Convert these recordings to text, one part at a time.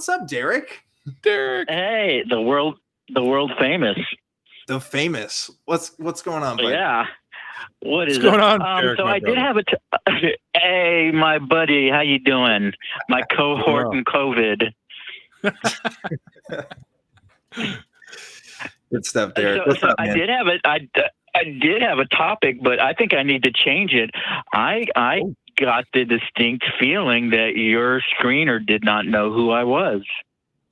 What's up, Derek? Derek. Hey, the world famous. The famous. What's going on, buddy? Yeah. What's going on, Derek, so I did have a hey, my buddy, how you doing? My cohort in COVID. Good stuff, Derek. So I did have it. I did have a topic, but I think I need to change it. I got the distinct feeling that your screener did not know who I was.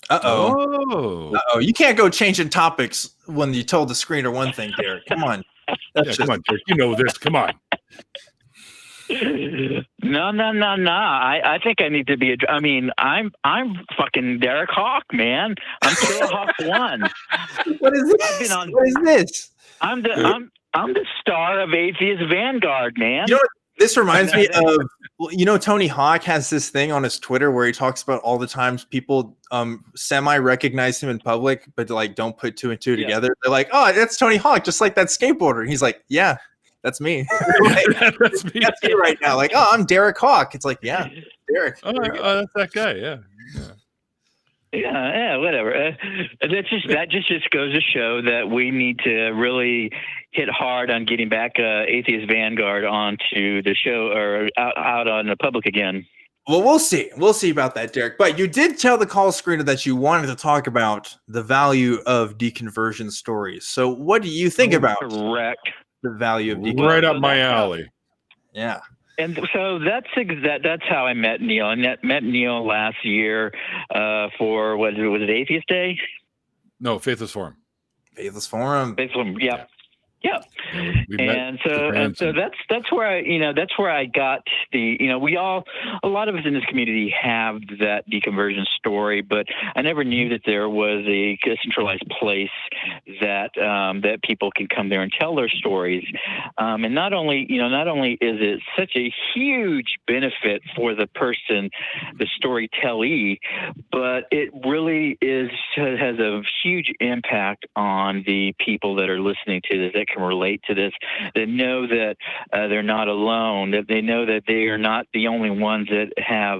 Uh-oh. You can't go changing topics when you told the screener one thing, Derek. Come on. Come on, Derek. You know this. Come on. No. I think I need to be. I'm fucking Derek Hawke, man. I'm Killer Hawke 1. What is this? What is this? I'm the star of Atheist Vanguard, man. You know what? This reminds me of, Tony Hawk has this thing on his Twitter where he talks about all the times people semi-recognize him in public, but like don't put two and two together. They're like, oh, that's Tony Hawk, just like that skateboarder. And he's like, yeah, that's me. That's me. That's me right now. Like, oh, I'm Derek Hawke. It's like, yeah, Derek. Oh, that's that guy. Yeah. Yeah, whatever. That just goes to show that we need to really hit hard on getting back Atheist Vanguard onto the show or out on the public again. Well, we'll see. We'll see about that, Derek. But you did tell the call screener that you wanted to talk about the value of deconversion stories. So what do you think about the value of deconversion? Right up my alley. Yeah. And so that's how I met Neil. I met Neil last year for, was it Atheist Day? No, Faithless Forum. Faithless Forum. Yeah. Yeah. And so that's where I got the, a lot of us in this community have that deconversion story, but I never knew that there was a centralized place that people can come there and tell their stories. And not only is it such a huge benefit for the person, the storytellee, but it really has a huge impact on the people that are listening to this, that can relate to this, that know that they're not alone, that they know that they are not the only ones that have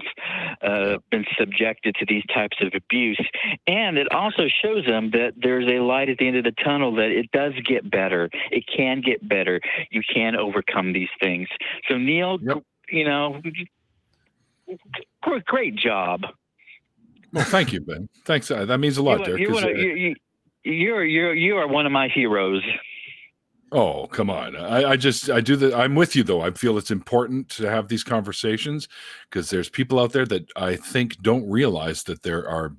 been subjected to these types of abuse. And it also shows them that there's a light at the end of the tunnel, that it does get better. It can get better. You can overcome these things. So Neil, great job. Well, thank you, Ben. Thanks. That means a lot, Derek. You are one of my heroes. Oh, come on. I do that. I'm with you, though. I feel it's important to have these conversations because there's people out there that I think don't realize that there are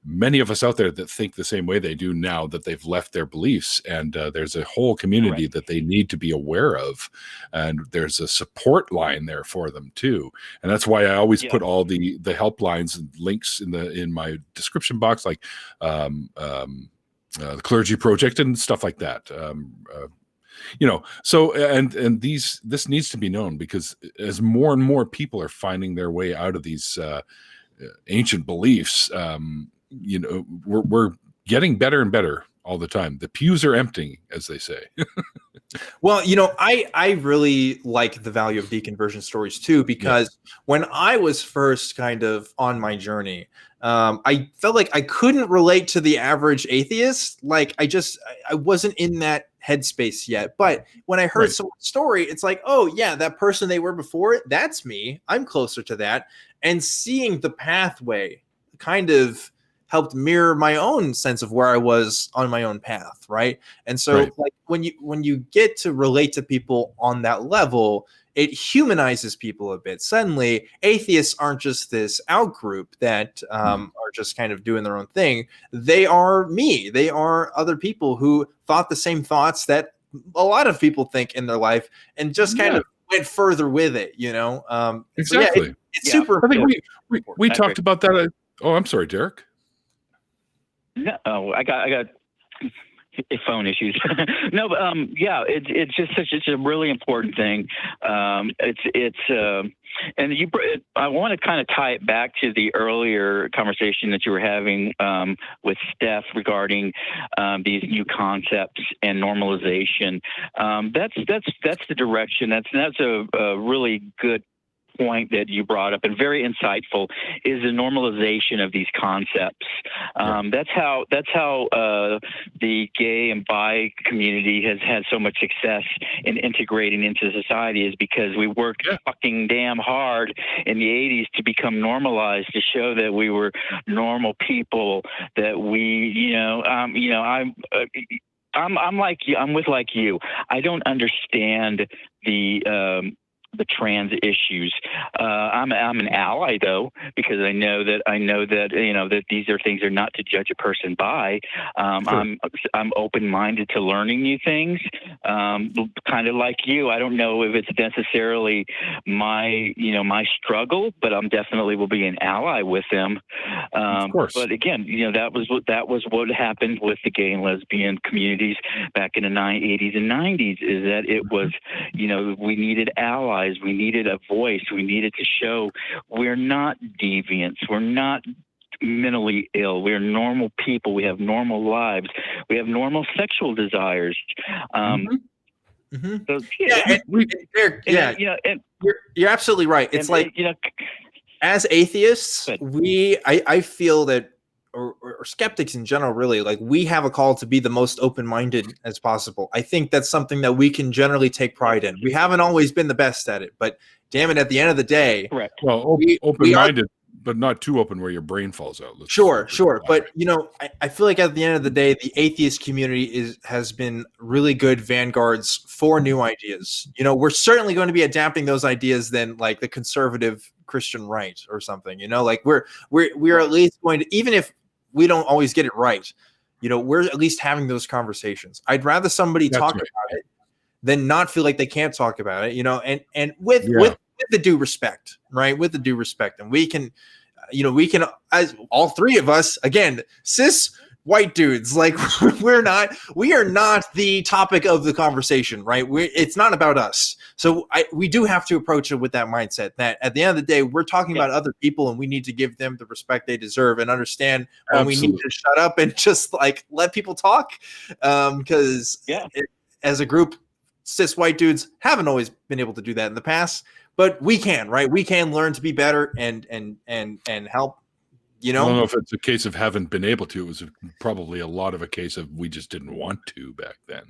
many of us out there that think the same way they do now that they've left their beliefs. And there's a whole community that they need to be aware of. And there's a support line there for them, too. And that's why I always put all the helplines and links in my description box, like the Clergy Project and stuff like that. So this needs to be known because as more and more people are finding their way out of these ancient beliefs, we're getting better and better all the time. The pews are emptying, as they say. Well, I really like the value of deconversion stories too, because when I was first kind of on my journey, I felt like I couldn't relate to the average atheist. Like I wasn't in that headspace yet. But when I heard someone's story, it's like, oh yeah, that person they were before, that's me. I'm closer to that. And seeing the pathway kind of helped mirror my own sense of where I was on my own path, right? And so like when you get to relate to people on that level, it humanizes people a bit. Suddenly, atheists aren't just this out group that are just kind of doing their own thing. They are me. They are other people who thought the same thoughts that a lot of people think in their life and just kind of went further with it, Exactly. So it's super I think we talked about that. I'm sorry, Derek. No, I got phone issues. No, but it's just such a really important thing. And I want to kind of tie it back to the earlier conversation that you were having with Steph regarding these new concepts and normalization. That's the direction. That's a really good point that you brought up, and very insightful, is the normalization of these concepts. That's how the gay and bi community has had so much success in integrating into society, is because we worked fucking damn hard in the 80s to become normalized, to show that we were normal people, that we, I'm like you. I'm like you. I don't understand the trans issues. I'm an ally, though, because I know that that these are things are not to judge a person by. Sure. I'm open-minded to learning new things. Kind of like you. I don't know if it's necessarily my struggle, but I'm definitely will be an ally with them. Of course. But again, that was what happened with the gay and lesbian communities back in the 80s and 90s. Is that it was, we needed allies. We needed a voice. We needed to show we're not deviants. We're not mentally ill. We're normal people. We have normal lives. We have normal sexual desires. So, you're absolutely right. It's as atheists, I feel that, or skeptics in general, really, like, we have a call to be the most open-minded as possible. I think that's something that we can generally take pride in. We haven't always been the best at it, but damn it, at the end of the day, correct. Well, open-minded, but not too open where your brain falls out. Sure. But I feel like at the end of the day, the atheist community has been really good vanguards for new ideas. We're certainly going to be adapting those ideas than like the conservative Christian right or something. Like we're at least going to, even if we don't always get it right, we're at least having those conversations. I'd rather somebody talk about it than not feel like they can't talk about it, and with the due respect, right? With the due respect. And we can, as all three of us, again, cis white dudes, like we are not the topic of the conversation, right? It's not about us. So we do have to approach it with that mindset that at the end of the day, we're talking about other people, and we need to give them the respect they deserve and understand when we need to shut up and just like let people talk. Because as a group, cis white dudes haven't always been able to do that in the past, but we can, right? We can learn to be better and help. I don't know if it's a case of haven't been able to. It was probably a lot of a case of we just didn't want to back then.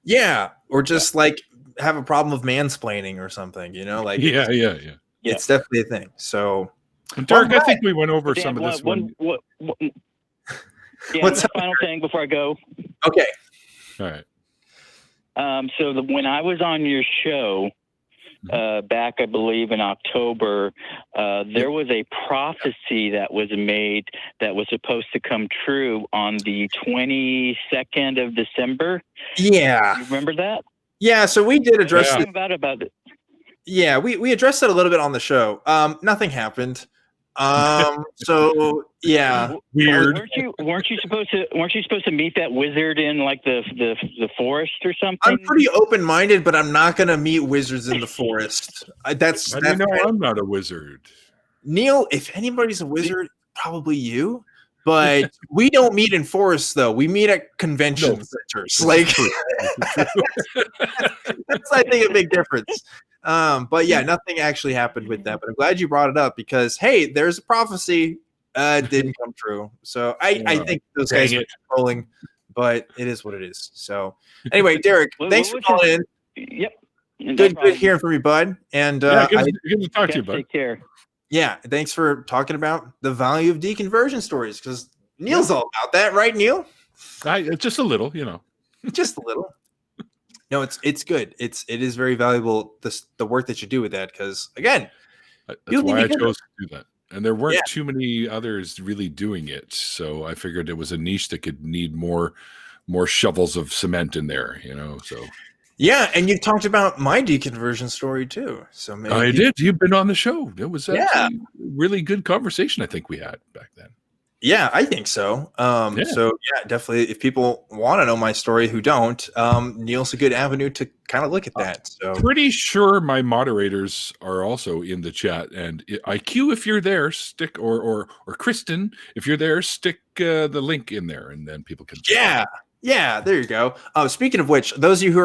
Yeah, or just like have a problem of mansplaining or something. Like it's definitely a thing. So, Derek, I think we went over some of this one. What's the final thing before I go? Okay. All right. So when I was on your show back, I believe in October, there was a prophecy that was made that was supposed to come true on the 22nd of December. Yeah. You remember that? Yeah. So we did address it. About it. Yeah, we addressed it a little bit on the show. Nothing happened. So yeah, weird. Weren't you supposed to meet that wizard in like the forest or something? I'm pretty open-minded, but I'm not going to meet wizards in the forest. I'm not a wizard. Neil, if anybody's a wizard, probably you. But we don't meet in forests, though. We meet at convention centers. Like that's, I think, a big difference. But yeah, nothing actually happened with that. But I'm glad you brought it up because, hey, there's a prophecy. Didn't come true. So I think those guys are trolling, but it is what it is. So anyway, Derek, thanks for calling in. Yep. Good hearing from you, bud. And good to talk to you, bud. Take care. Yeah, thanks for talking about the value of deconversion stories because Neil's all about that, right, Neil? Just a little, Just a little. No, it's good. It is very valuable, the work that you do with that, because again, that's why I chose to do that. And there weren't too many others really doing it, so I figured it was a niche that could need more shovels of cement in there, So yeah, and you talked about my deconversion story too. So maybe I did. You've been on the show. It was actually a really good conversation I think we had back then. Yeah, I think so. So yeah, definitely. If people want to know my story who don't, Neil's a good avenue to kind of look at that. So pretty sure my moderators are also in the chat, and IQ, if you're there, stick or Kristen, if you're there, stick the link in there, and then people can. Yeah. There you go. Speaking of which, those of you who are